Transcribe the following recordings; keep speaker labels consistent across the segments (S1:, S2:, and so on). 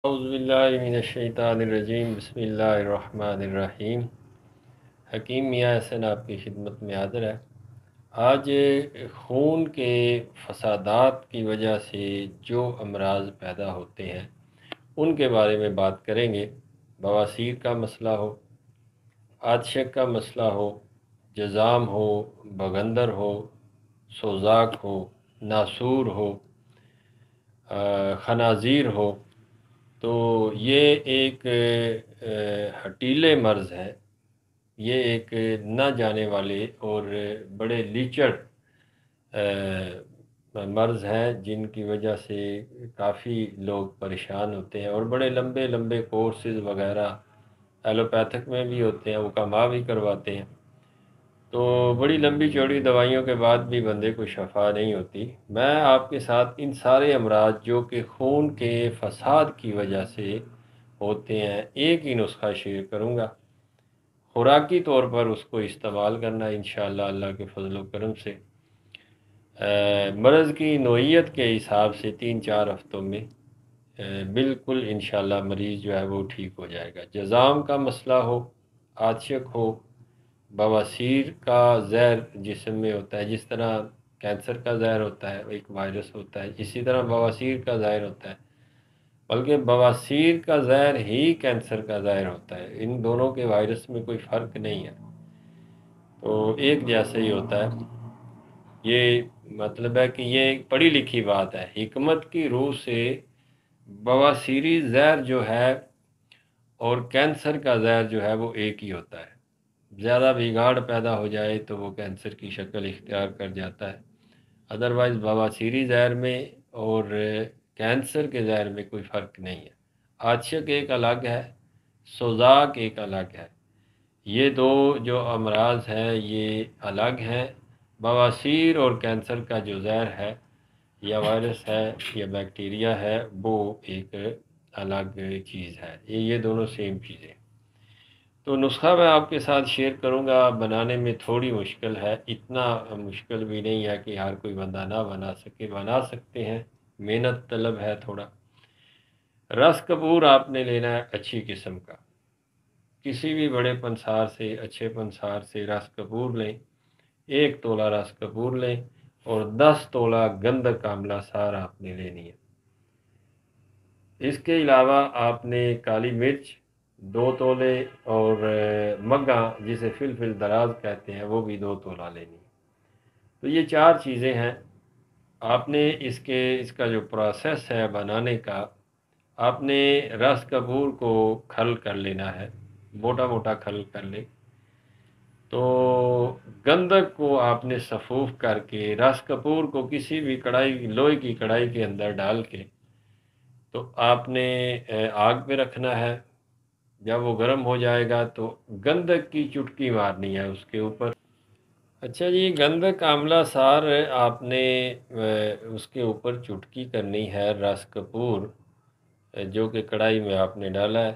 S1: اعوذ باللہ من الشیطان الرجیم، بسم اللہ الرحمن الرحیم۔ حکیم میاں حسن آپ کی خدمت میں حاضر ہے۔ آج خون کے فسادات کی وجہ سے جو امراض پیدا ہوتے ہیں ان کے بارے میں بات کریں گے۔ بواسیر کا مسئلہ ہو، عطشک کا مسئلہ ہو، جزام ہو، بغندر ہو، سوزاک ہو، ناسور ہو، خنازیر ہو، تو یہ ایک ہٹیلے مرض ہے۔ یہ ایک نہ جانے والے اور بڑے لیچڑ مرض ہیں جن کی وجہ سے کافی لوگ پریشان ہوتے ہیں، اور بڑے لمبے لمبے کورسز وغیرہ ایلوپیتھک میں بھی ہوتے ہیں، حکماء بھی کرواتے ہیں، تو بڑی لمبی چوڑی دوائیوں کے بعد بھی بندے کو شفا نہیں ہوتی۔ میں آپ کے ساتھ ان سارے امراض جو کہ خون کے فساد کی وجہ سے ہوتے ہیں ایک ہی نسخہ شیئر کروں گا۔ خوراکی طور پر اس کو استعمال کرنا انشاءاللہ اللہ کے فضل و کرم سے مرض کی نوعیت کے حساب سے 3-4 ہفتوں میں بالکل انشاءاللہ مریض جو ہے وہ ٹھیک ہو جائے گا۔ جزام کا مسئلہ ہو، عطشک ہو، بواسیر کا زہر جسم میں ہوتا ہے، جس طرح کینسر کا زہر ہوتا ہے، ایک وائرس ہوتا ہے، اسی طرح بواسیر کا زہر ہوتا ہے، بلکہ بواسیر کا زہر ہی کینسر کا زہر ہوتا ہے۔ ان دونوں کے وائرس میں کوئی فرق نہیں ہے، تو ایک جیسا ہی ہوتا ہے۔ یہ مطلب ہے کہ یہ ایک پڑھی لکھی بات ہے، حکمت کی روح سے بواسیری زہر جو ہے اور کینسر کا زہر جو ہے وہ ایک ہی ہوتا ہے۔ زیادہ بگاڑ پیدا ہو جائے تو وہ کینسر کی شکل اختیار کر جاتا ہے، ادروائز بواسیری زہر میں اور کینسر کے زہر میں کوئی فرق نہیں ہے۔ عطشک ایک الگ ہے، سوزاک ایک الگ ہے، یہ دو جو امراض ہیں یہ الگ ہیں۔ بواسیر اور کینسر کا جو زہر ہے یا وائرس ہے یا بیکٹیریا ہے وہ ایک الگ چیز ہے، یہ دونوں سیم چیزیں۔ تو نسخہ میں آپ کے ساتھ شیئر کروں گا، بنانے میں تھوڑی مشکل ہے، اتنا مشکل بھی نہیں ہے کہ ہر کوئی بندہ نہ بنا سکے، بنا سکتے ہیں، محنت طلب ہے تھوڑا۔ رس کپور آپ نے لینا ہے اچھی قسم کا، کسی بھی بڑے پنسار سے، اچھے پنسار سے رس کپور لیں، 1 تولہ رس کپور لیں اور 10 تولہ گندک آملہ سار آپ نے لینی ہے۔ اس کے علاوہ آپ نے کالی مرچ 2 تولے اور مگا جسے فلفل دراز کہتے ہیں وہ بھی 2 تولہ لینی ہے۔ تو یہ 4 چیزیں ہیں۔ آپ نے اس کا جو پروسیس ہے بنانے کا، آپ نے رس کپور کو کھل کر لینا ہے، موٹا موٹا کھل کر لے، تو گندک کو آپ نے صفوف کر کے رس کپور کو کسی بھی کڑھائی، لوہے کی کڑھائی کے اندر ڈال کے تو آپ نے آگ پہ رکھنا ہے۔ جب وہ گرم ہو جائے گا تو گندک کی چٹکی مارنی ہے اس کے اوپر۔ اچھا جی، گندک آملہ سار آپ نے اس کے اوپر چٹکی کرنی ہے رس کپور جو کہ کڑھائی میں آپ نے ڈالا ہے۔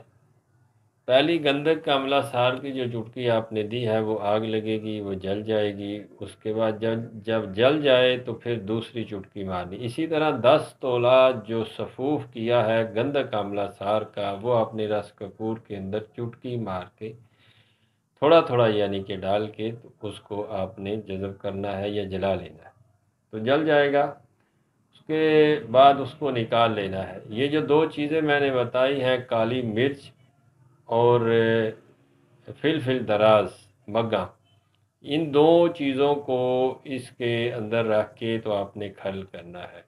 S1: پہلی گندک آملہ سار کی جو چٹکی آپ نے دی ہے وہ آگ لگے گی، وہ جل جائے گی، اس کے بعد جب جل جائے تو پھر دوسری چٹکی مارنی۔ اسی طرح 10 تولہ جو صفوف کیا ہے گندک آملہ سار کا وہ آپ نے رس کپور کے اندر چٹکی مار کے تھوڑا تھوڑا یعنی کہ ڈال کے تو اس کو آپ نے جذب کرنا ہے یا جلا لینا ہے، تو جل جائے گا۔ اس کے بعد اس کو نکال لینا ہے۔ یہ جو 2 چیزیں میں نے بتائی ہیں، کالی مرچ اور فلفل دراز مگا، ان 2 چیزوں کو اس کے اندر رکھ کے تو آپ نے کھل کرنا ہے۔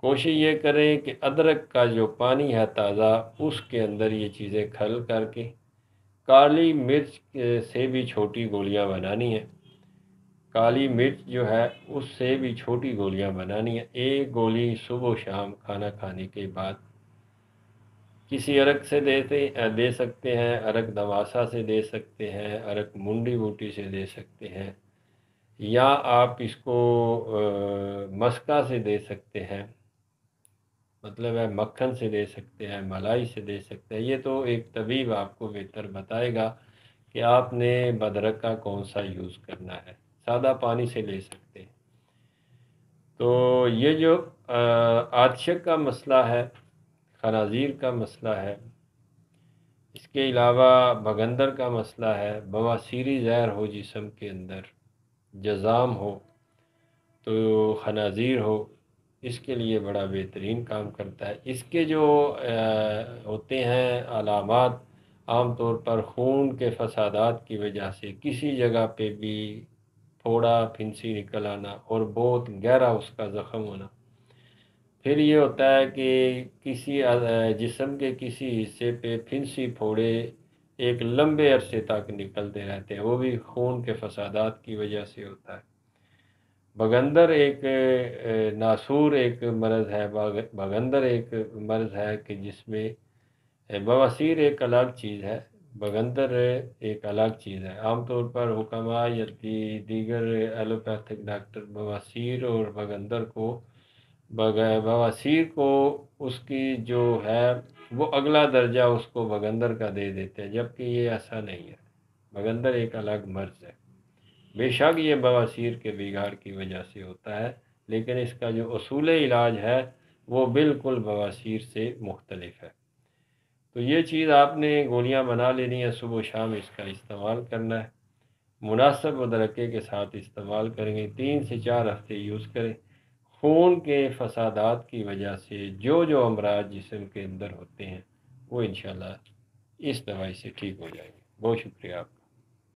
S1: کوشش یہ کریں کہ ادرک کا جو پانی ہے تازہ اس کے اندر یہ چیزیں کھل کر کے، کالی مرچ سے بھی چھوٹی گولیاں بنانی ہیں، کالی مرچ جو ہے اس سے بھی چھوٹی گولیاں بنانی ہیں، 1 گولی صبح و شام کھانا کھانے کے بعد۔ کسی عرق سے دے سکتے ہیں، عرق دماسا سے دے سکتے ہیں، عرق منڈی بوٹی سے دے سکتے ہیں، یا آپ اس کو مسکا سے دے سکتے ہیں، مطلب ہے مکھن سے دے سکتے ہیں، ملائی سے دے سکتے ہیں۔ یہ تو ایک طبیب آپ کو بہتر بتائے گا کہ آپ نے بدرک کا کون سا یوز کرنا ہے، سادہ پانی سے لے سکتے ہیں۔ تو یہ جو عطشک کا مسئلہ ہے، خنازیر کا مسئلہ ہے، اس کے علاوہ بغندر کا مسئلہ ہے، بواسیری زہر ہو جسم کے اندر، جزام ہو تو خنازیر ہو، اس کے لیے بڑا بہترین کام کرتا ہے۔ اس کے جو ہوتے ہیں علامات، عام طور پر خون کے فسادات کی وجہ سے کسی جگہ پہ بھی پھوڑا پھنسی نکل آنا اور بہت گہرا اس کا زخم ہونا۔ پھر یہ ہوتا ہے کہ کسی جسم کے کسی حصے پہ پھنسی پھوڑے ایک لمبے عرصے تک نکلتے رہتے ہیں، وہ بھی خون کے فسادات کی وجہ سے ہوتا ہے۔ بغندر ایک ناسور ایک مرض ہے، بغندر ایک مرض ہے کہ جس میں بواسیر ایک الگ چیز ہے، بغندر ایک الگ چیز ہے۔ عام طور پر حکماء یا دیگر ایلوپیتھک ڈاکٹر بواسیر اور بغندر کو بواسیر کو اس کی جو ہے وہ اگلا درجہ اس کو بغندر کا دے دیتے ہیں، جبکہ یہ ایسا نہیں ہے، بغندر ایک الگ مرض ہے۔ بے شک یہ بواسیر کے بگاڑ کی وجہ سے ہوتا ہے، لیکن اس کا جو اصول علاج ہے وہ بالکل بواسیر سے مختلف ہے۔ تو یہ چیز آپ نے گولیاں بنا لینی ہے، صبح و شام اس کا استعمال کرنا ہے، مناسب مدرکے کے ساتھ استعمال کریں گے، 3 سے 4 ہفتے یوز کریں۔ خون کے فسادات کی وجہ سے جو امراض جسم کے اندر ہوتے ہیں وہ انشاءاللہ اس دوائی سے ٹھیک ہو جائیں گے۔ بہت شکریہ آپ کا۔